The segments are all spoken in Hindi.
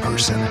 person.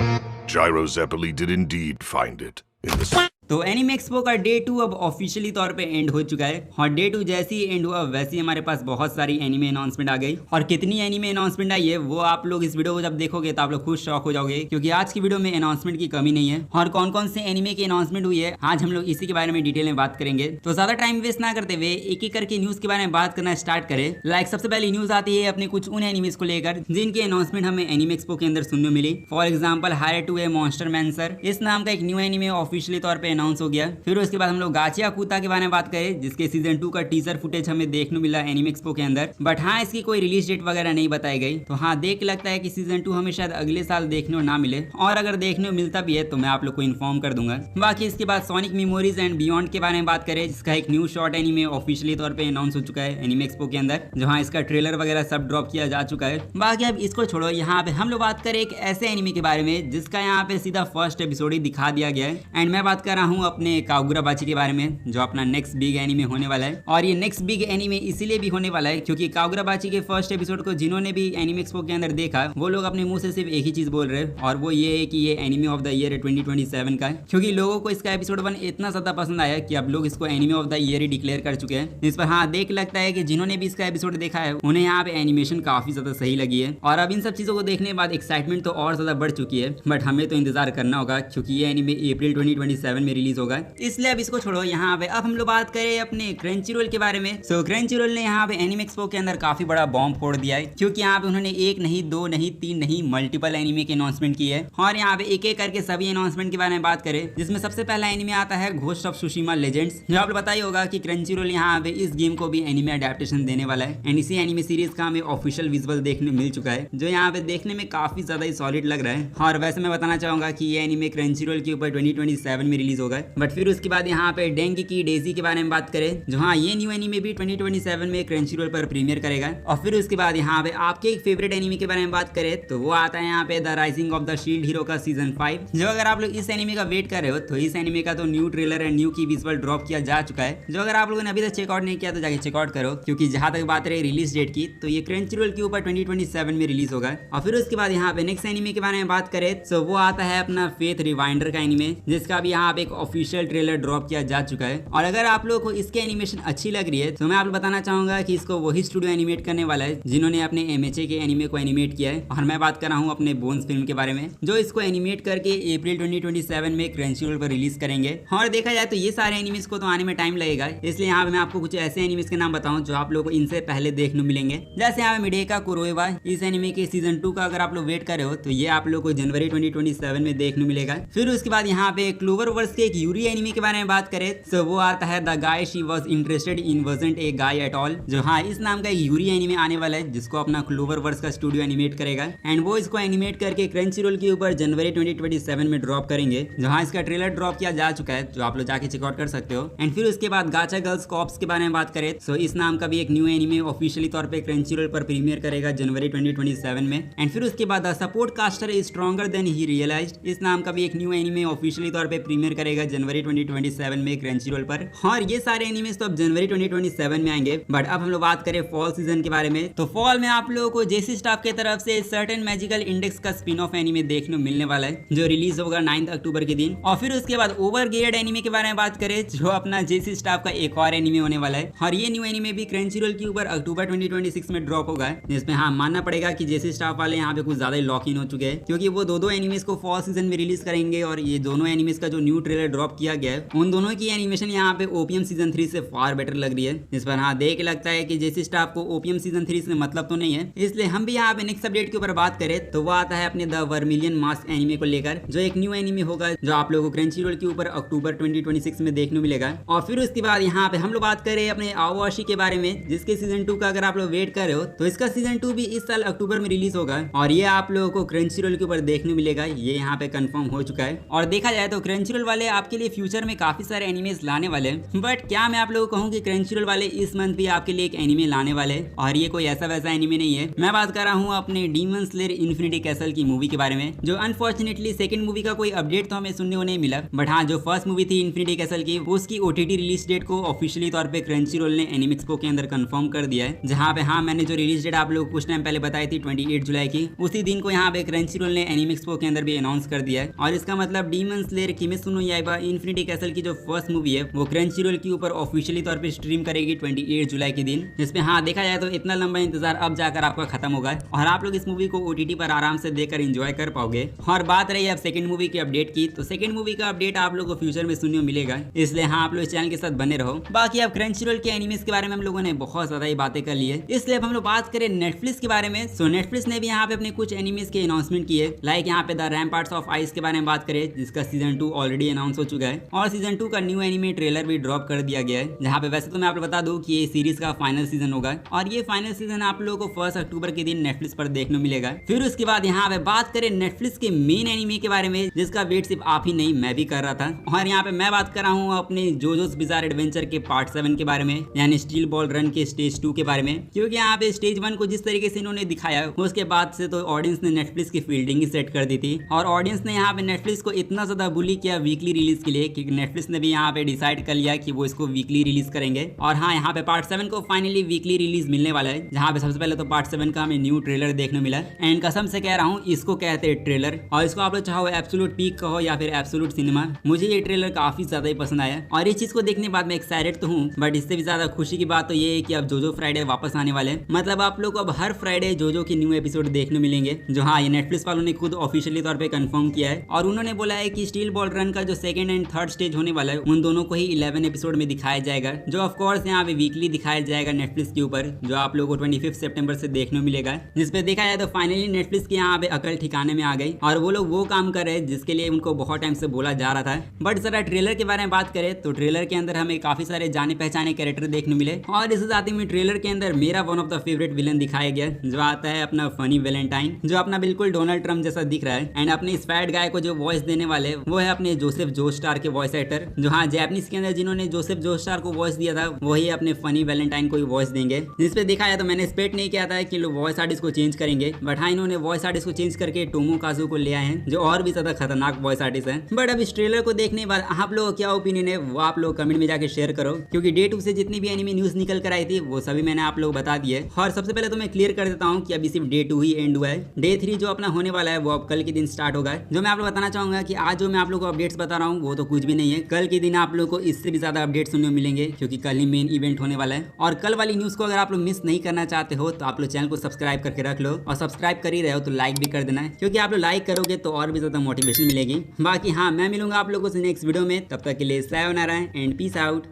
Gyro Zeppeli did indeed find it in the तो एनिमे एक्सपो का डे 2 अब ऑफिशियली तौर पे एंड हो चुका है और डे 2 जैसे ही एंड हुआ वैसे ही हमारे पास बहुत सारी एनिमे अनाउंसमेंट आ गई और कितनी एनिमे अनाउंसमेंट आई है वो आप लोग इस वीडियो को जब देखोगे तो आप लोग खुद शॉक हो जाओगे, क्योंकि आज की वीडियो में अनाउंसमेंट की कमी नहीं है और कौन कौन से एनिमे की अनाउंसमेंट हुई है आज हम लोग इसी के बारे में डिटेल में बात करेंगे। तो ज्यादा टाइम वेस्ट ना करते हुए एक एक करके न्यूज के बारे में बात करना स्टार्ट करें। लाइक सबसे पहली न्यूज आती है अपने कुछ उन एनिमेज को लेकर जिनकी अनाउंसमेंट हमें एनिमे एक्सपो के अंदर सुनने मिली। For example hire to a monster मैंसर, इस नाम का एक न्यू एनिमे ऑफिशियली तौर पर अनाउंस हो गया। फिर उसके बाद हम लोग गाचिया कुत्ता के बारे में बात करें जिसके सीजन 2 का टीजर फुटेज हमें देखने मिला एनिमे एक्सपो के अंदर, बट हाँ इसकी कोई रिलीज डेट वगैरह नहीं बताई गई। तो हाँ देख लगता है कि सीजन 2 हमें शायद अगले साल देखने को ना मिले, और अगर देखने को मिलता भी है तो मैं आप लोग को इन्फॉर्म कर दूंगा। बाकी इसके बाद सोनिक मेमोरीज एंड बियॉन्ड के बारे में बात करें जिसका एक न्यू शॉर्ट एनिमे ऑफिशियली तौर पे अनाउंस हो चुका है एनिमे एक्सपो के अंदर, जहाँ इसका ट्रेलर वगैरह सब ड्रॉप किया जा चुका है। बाकी अब इसको छोड़ो, यहाँ पे हम लोग बात करें एक ऐसे एनिमे के बारे में जिसका यहाँ पे सीधा फर्स्ट एपिसोड ही दिखा दिया गया है। एंड मैं बात कर रहा हूँ अपने कागुराबाची के बारे में जो अपना नेक्स्ट बिग एनीमे होने वाला है। और ये नेक्स्ट बिग एनीमे इसीलिए भी होने वाला है क्योंकि कागुराबाची के फर्स्ट एपिसोड को जिन्होंने भी एनीमे एक्सपो के अंदर देखा वो लोग अपने मुंह से सिर्फ एक ही चीज बोल रहे हैं, और वो ये है कि ये एनीमे ऑफ द ईयर 2027 का है, क्योंकि लोगों को इसका एपिसोड 1 इतना ज्यादा पसंद आया कि अब लोग इसको anime of the year he declare कर चुके हैं। इस पर हाँ देख लगता है कि जिन्होंने भी इसका एपिसोड देखा है उन्हें यहाँ पे एनिमेशन काफी ज्यादा सही लगी है, और अब इन सब चीजों को देखने के बाद एक्साइटमेंट तो और ज्यादा बढ़ चुकी है। बट हमें तो इंतजार करना होगा क्योंकि ये एनीमे अप्रैल 2027 में रिलीज होगा, इसलिए अब इसको छोड़ो। यहाँ पे अब हम लोग बात करें अपने क्रंचीरोल के बारे में। सो क्रंचीरोल ने यहाँ पे एनिमे एक्सपो के अंदर काफी बड़ा बॉम्ब फोड़ दिया है, क्योंकि यहाँ पे उन्होंने एक नहीं, दो नहीं, तीन नहीं, मल्टीपल एनिमे के अनाउंसमेंट की है। और यहाँ पे एक एक करके सभी अनाउंसमेंट के बारे में बात करें जिसमें सबसे पहला एनिमे आता है घोस्ट ऑफ सुशिमा लेजेंड्स, जो आप पता ही होगा कि क्रंचीरोल यहाँ पे इस गेम को भी एनिमे अडेप्टेशन देने वाला है। एंड इसी एनिमे सीरीज का हमें ऑफिशियल विजुअल देखने मिल चुका है जो यहाँ पे देखने में काफी ज्यादा ही सॉलिड लग रहा है। और वैसे मैं बताना चाहूंगा कि ये एनिमे क्रंचीरोल के ऊपर 2027 में रिलीज होगा। बट फिर उसके बाद यहाँ पे डेंगी की डेजी के बारे में बात करें जो हाँ ये न्यू एनीमे भी 2027 में क्रंचीरोल पर प्रीमियर करेगा। और फिर उसके बाद यहाँ पे आपके एक फेवरेट एनीमे के बारे में बात करें तो वो आता है यहाँ पे the rising of the shield hero का सीजन 5, जो अगर आप लोग इस एनीमे का वेट कर रहे हो तो इस एनीमे का तो न्यू ट्रेलर एंड न्यू की विजुअल ड्रॉप किया जा चुका है, जो अगर आप लोगों ने अभी तक चेकआउट नहीं किया तो जाके चेकआउट करो, क्योंकि जहां तक बात रही रिलीज डेट की तो ये क्रंचीरोल के ऊपर 2027 में रिलीज होगा। और फिर उसके बाद यहाँ पे नेक्स्ट एनीमे के बारे में बात करें तो वो आता है अपना फेथ रिवाइंडर का एनीमे, जिसका भी यहाँ पे एक ऑफिशियल ट्रेलर ड्रॉप किया जा चुका है। और अगर आप लोगों को इसके एनिमेशन अच्छी लग रही है तो मैं आपको बताना चाहूंगा कि इसको वही स्टूडियो एनिमेट करने वाला है जिन्होंने अपने MHA के एनिमे को एनिमेट किया है। और मैं बात कर रहा हूँ अपने बोन्स फिल्म के बारे में, जो इसको एनिमेट करके अप्रैल 2027 में क्रंचीरोल पर रिलीज करेंगे। और देखा जाए तो ये सारे एनिमेस को तो आने में टाइम लगेगा, इसलिए यहाँ पे मैं आपको कुछ ऐसे एनिमेस के नाम बताऊं जो आप लोगों को इनसे पहले देखने मिलेंगे। जैसे यहाँ पे मिडेका कुरोइवा, इस एनिमे के सीजन 2 का अगर आप लोग वेट कर रहे हो तो ये आप लोग को जनवरी 2027 में देखने मिलेगा। फिर उसके बाद यहाँ पे क्लोवरवर्स के एक यूरी एनिमे के बारे में बात करें तो वो आता है the guy she was interested in wasn't A guy at all, जो हाँ इस नाम का एक यूरी एनिमे आने वाला है जिसको अपना क्लोवरवर्स का स्टूडियो एनिमेट करेगा। एंड वो इसको एनिमेट करके क्रंचीरोल के ऊपर जनवरी 2027 में ड्रॉप करेंगे, जहाँ इसका ट्रेलर ड्रॉप किया जा चुका है, जो आप लोग जाके चेकआउट कर सकते हो। एंड फिर उसके बाद गाचा गर्ल्स कॉप्स के बारे में बात करें तो इस नाम का भी एक न्यू एनिमे ऑफिशियली तौर पे क्रंचीरोल पर प्रीमियर करेगा जनवरी 2027 में। एंड फिर उसके बाद the support caster is stronger than he realized, इस नाम का भी एक न्यू एनिमे ऑफिशियली तौर पे प्रीमियर करेगा जनवरी 2027 में क्रंचीरोल पर। और ये सारे एनिमेस तो अब जनवरी 2027 में आएंगे। बट अब हम लोग बात करें फॉल सीजन के बारे में तो फॉल में आप लोगों को जेसी स्टाफ की तरफ से सर्टेन मैजिकल इंडेक्स का स्पिन ऑफ एनिमे देखने को मिलने वाला है, जो रिलीज होगा 9 अक्टूबर के दिन। और फिर उसके बाद ओवर गियर्ड एनिमे के बारे में बात करें जो अपना जेसी स्टाफ का एक और एनिमे होने वाला है, और ये न्यू एनिमे भी क्रंचीरोल के ऊपर अक्टूबर 2026 में ड्रॉप होगा, जिसमें हाँ मानना पड़ेगा कि जेसी स्टाफ वाले यहाँ पे कुछ ज्यादा ही लॉक इन हो चुके हैं, क्योंकि वो दो एनिमेस को फॉल सीजन में रिलीज करेंगे। और ये दोनों एनिमेस का जो न्यू ट्रेलर ड्रॉप किया गया है उन दोनों की एनिमेशन यहाँ पे ओपीएम सीजन 3 से फार बेटर लग रही है, जिस पर हाँ देख लगता है कि जेसी स्टाफ को ओपीएम सीजन 3 से मतलब तो नहीं है। इसलिए हम भी यहाँ पे नेक्स्ट अपडेट के ऊपर बात करें तो वो आता है अपने द वर्मिलियन मास्क एनिमे को लेकर, जो एक न्यू एनिमे होगा जो आप लोगों को क्रंचीरोल के ऊपर अक्टूबर 2026 में देखने मिलेगा। और फिर उसके बाद यहाँ पे हम लोग बात करें अपने आवाशी के बारे में, जिसके सीजन 2 का अगर आप लोग वेट कर रहे हो तो इसका सीजन 2 भी इस साल अक्टूबर में रिलीज होगा, और ये आप लोगों को क्रंचीरोल के ऊपर देखने मिलेगा, ये यहाँ पे कंफर्म हो चुका है। और देखा जाए तो क्रंचीरोल वाले वाले आपके लिए फ्यूचर में काफी सारे एनिमेस लाने वाले, बट क्या मैं आप लोगों को कहूँ कि क्रंचीरोल वाले इस मंथ भी आपके लिए एक एनिमे लाने वाले, और ये कोई ऐसा वैसा एनिमे नहीं है। मैं बात कर रहा हूँ अपने डीमन स्लेयर इन्फिनिटी कैसल की मूवी के बारे में, जो अनफॉर्चुनेटली सेकंड मूवी का कोई अपडेट तो हमें सुनने को नहीं मिला, बट हाँ जो फर्स्ट मूवी थी इन्फिनिटी कैसल की, उसकी ओटीटी रिलीज डेट को ऑफिशियली तौर पे क्रंचीरोल ने एनिमिक्सपो के अंदर कंफर्म कर दिया है। जहाँ पे हाँ मैंने जो रिलीज डेट आप लोगों को कुछ टाइम पहले बताई थी 28 जुलाई की, उसी दिन को यहाँ पे क्रंचीरोल ने एनिमिक्सपो के अंदर भी अनाउंस कर दिया है। और इसका मतलब Demon Slayer Kimetsu no Yaiba Infinity Castle की जो फर्स्ट मूवी है वो क्रंचीरोल के ऊपर ऑफिशियली तौर पे स्ट्रीम करेगी 28 जुलाई के दिन। जिसमें हाँ देखा जाए तो इतना लंबा इंतजार अब जाकर आपका खत्म होगा और आप लोग इस मूवी को ओटीटी पर आराम से देखकर एंजॉय कर पाओगे। और बात रही अब सेकंड मूवी की अपडेट की, तो सेकंड मूवी का अपडेट आप लोगों को फ्यूचर में सुनने को मिलेगा, इसलिए हाँ आप लोग इस चैनल के साथ बने रहो। बाकी अब क्रंचीरोल के एनिमेस के बारे में हम लोगों ने बहुत ज्यादा ही बातें कर ली है, इसलिए अब हम लोग बात करें नेटफ्लिक्स के बारे में। सो नेटफ्लिक्स ने भी यहाँ पे अपने कुछ एनिमेस के अनाउंसमेंट किए, लाइक यहाँ पे द रैम्पार्ट्स ऑफ आइस के बारे में बात करें, जिसका सीजन 2 ऑलरेडी अनाउंस हो चुका है और सीजन 2 का न्यू एनिमे ट्रेलर भी ड्रॉप कर दिया गया है। जहाँ पे वैसे तो मैं आपको बता दूं कि ये सीरीज का फाइनल सीजन होगा और ये फाइनल सीजन आप लोगों को 1 अक्टूबर के दिन नेटफ्लिक्स पर देखने मिलेगा। फिर उसके बाद यहाँ पे बात करें नेटफ्लिक्स के मेन एनिमे के बारे में, जिसका वेट सिर्फ आप ही नहीं मैं भी कर रहा था। और यहाँ पे मैं बात कर रहा हूँ अपने जोजोस बिजार एडवेंचर के पार्ट 7 के बारे में, यानी स्टील बॉल रन के स्टेज 2 के बारे में। क्योंकि यहाँ पे स्टेज 1 को जिस तरीके से इन्होंने दिखाया, उसके बाद से तो ऑडियंस ने नेटफ्लिक्स की फील्डिंग ही सेट कर दी थी और ऑडियंस ने यहाँ पे नेटफ्लिक्स को इतना ज्यादा बुली किया वीकली रिलीज के लिए कि नेटफ्लिक्स ने भी यहाँ पे डिसाइड कर लिया कि वो इसको वीकली रिलीज करेंगे। और हाँ यहाँ पे पार्ट 7 को फाइनली वीकली रिलीज मिलने वाला है, जहाँ पे सबसे पहले तो पार्ट 7 का हमें न्यू ट्रेलर देखने मिला एंड कसम से कह रहा हूँ इसको कहते हैं ट्रेलर, और इसको आप लोग चाहो एब्सोल्यूट पीक कहो या फिर एब्सोल्यूट सिनेमा, मुझे ये ट्रेलर काफी ज्यादा ही पसंद आया और इस चीज को देखने के बाद मैं एक्साइटेड तो हूँ, बट इससे भी ज्यादा खुशी की बात तो ये है कि अब जोजो फ्राइडे वापस आने वाले हैं। मतलब आप लोग को अब हर फ्राइडे जोजो की न्यू एपिसोड देखने मिलेंगे, जो हाँ ये नेटफ्लिक्स वालों ने खुद ऑफिशियली तौर पे कंफर्म किया है और उन्होंने बोला है कि स्टील बॉल रन का जो सेकंड एंड थर्ड स्टेज होने वाला है उन दोनों को ही 11 एपिसोड में दिखाया जाएगा, जो ऑफ कोर्स यहाँ पे वीकली दिखाया जाएगा नेटफ्लिक्स के ऊपर, जो आप लोगों को 25 सितंबर से देखने मिलेगा। जिसपे देखा जाए तो फाइनली नेटफ्लिक्स के यहाँ पे अकल ठिकाने में आ गई और वो लोग वो काम कर रहे हैं जिसके लिए उनको बहुत टाइम से बोला जा रहा था। बट जरा ट्रेलर के बारे में बात करें तो ट्रेलर के अंदर हमें काफी सारे जाने पहचाने कैरेक्टर देखने मिले और इसके साथ ही में ट्रेलर के अंदर मेरा one of the favourite villain दिखाया गया, जो आता है अपना फनी वैलेंटाइन, जो अपना बिल्कुल डोनाल्ड ट्रम्प जैसा दिख रहा है। एंड अपने इस फैट गाय को जो वॉइस देने वाले वो है अपने जोसेफ जोस्टार के वॉइस एक्टर, जो हाँ जैपनीज के अंदर जिन्होंने जोसेफ जोस्टार को वॉइस दिया था वही अपने फनी वैलेंटाइन को वॉइस देंगे। जिसपे देखा जाए तो मैंने एक्सपेक्ट नहीं किया था कि लोग वॉइस आर्टिस्ट को चेंज करेंगे, बट हाँ इन्होंने वॉइस आर्टिस्ट को चेंज करके टोमोकाजू को ले आए हैं, जो और भी ज्यादा खतरनाक वॉइस आर्टिस्ट है। बट अब इस ट्रेलर को देखने के बाद आप लोगों का क्या ओपिनियन है वो आप लोग कमेंट में जाकर शेयर करो, क्योंकि डे 2 से जितनी भी एनिमे न्यूज निकल कर आई थी वो सभी मैंने आप लोग बता दिए। और सबसे पहले तो मैं क्लियर कर देता हूँ कि अभी सिर्फ डे 2 ही एंड हुआ है, डे 3 जो अपना होने वाला है वो अब कल के दिन स्टार्ट होगा। जो मैं आप लोग बताना चाहूंगा कि आज जो मैं आप लोग को अपडेट्स बता रहा हूँ वो तो कुछ भी नहीं है, कल के दिन आप लोग को इससे भी ज्यादा अपडेट सुनने को मिलेंगे, क्योंकि कल ही मेन इवेंट होने वाला है। और कल वाली न्यूज को अगर आप लोग मिस नहीं करना चाहते हो तो आप लोग चैनल को सब्सक्राइब करके रख लो, और सब्सक्राइब कर ही रहे हो तो लाइक भी कर देना है, क्योंकि आप लोग लाइक करोगे तो और भी ज्यादा मोटिवेशन मिलेगी। बाकी हाँ मैं मिलूंगा आप लोगों से नेक्स्ट वीडियो में, तब तक के लिए सायोनारा एंड पीस आउट।